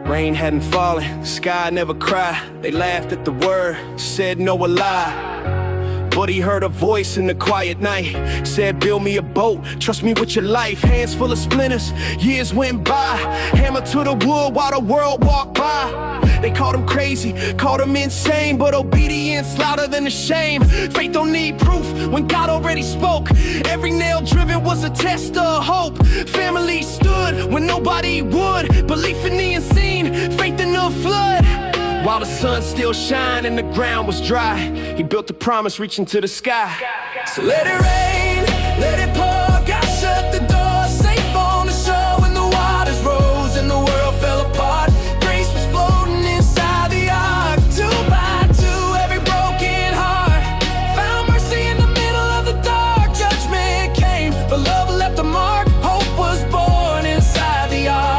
Rain hadn't fallen, sky never cried. They laughed at the word, said no a lie. But he heard a voice in the quiet night, said build me a boat, trust me with your life. Hands full of splinters, years went by. Hammer to the wood while the world walked by. They called him crazy, called him insane, but obedience louder than the shame. Faith don't need proof when God already spoke. Every nail driven was a test of hope. Family stood when nobody would. Belief in the unseen, faith in the flood. While the sun still shined and the ground was dry, he built a promise reaching to the sky. So let it rain, let it pour. God shut the door, safe on the shore when the waters rose and the world fell apart. Grace was floating inside the ark, 2 by 2, every broken heart found mercy in the middle of the dark. Judgment came, but love left a mark. Hope was born inside the ark.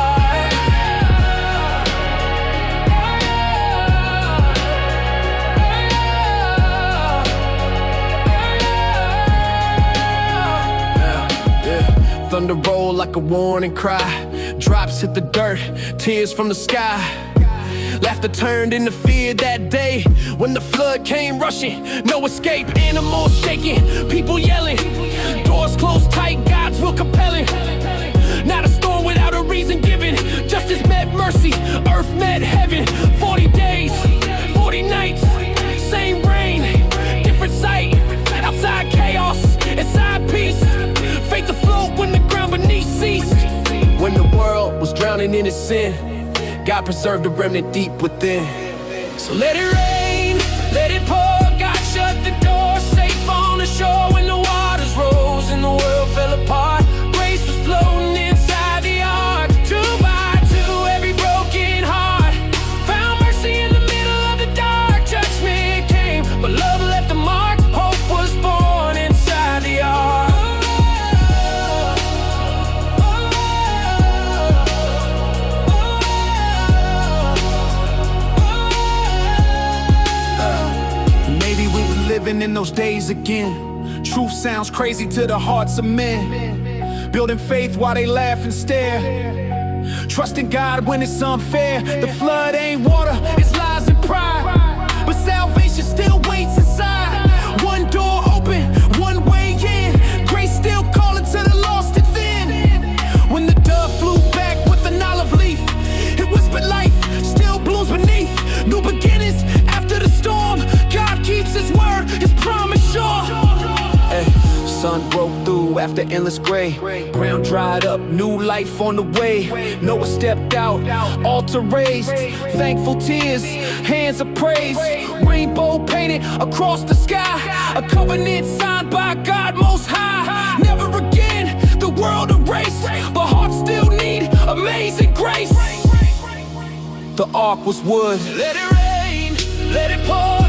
Thunder roll like a warning cry. Drops hit the dirt, tears from the sky. Laughter turned into fear that day when the flood came rushing. No escape, animals shaking, people yelling. Doors closed tight, God's will compelling. Not a storm without a reason given. Justice met mercy, earth met heaven. 40 days, 40 nights, same rain, different sight. Outside chaos, inside peace. Faith afloat when the ground beneath ceased. When the world was drowning in its sin, God preserved a remnant deep within. So let it rain, let it pour. God shut the door, safe on the shore when the waters rose and the world fell apart. Grace was floating inside the ark, 2 by 2, every broken heart found mercy in the middle of the dark. Judgment came, but love left a mark. Hope was born inside the ark. Living in those days again. Truth sounds crazy to the hearts of men. Building faith while they laugh and stare. Trusting God when it's unfair. The flood ain't water, it's lies and pride. But salvation still waits inside. One door open, one way in. Grace still calling to the lost and thin. When the dove flew back with an olive leaf, it whispered life still blooms beneath. New beginnings after the storm. God keeps his word, his promise sure. Hey, sun broke through after endless gray. Ground dried up, new life on the way. Noah stepped out, altar raised. Thankful tears, hands of praise. Rainbow painted across the sky. A covenant signed by God most high. Never again, the world erased. But hearts still need amazing grace. The ark was wood. Let it rain, let it pour.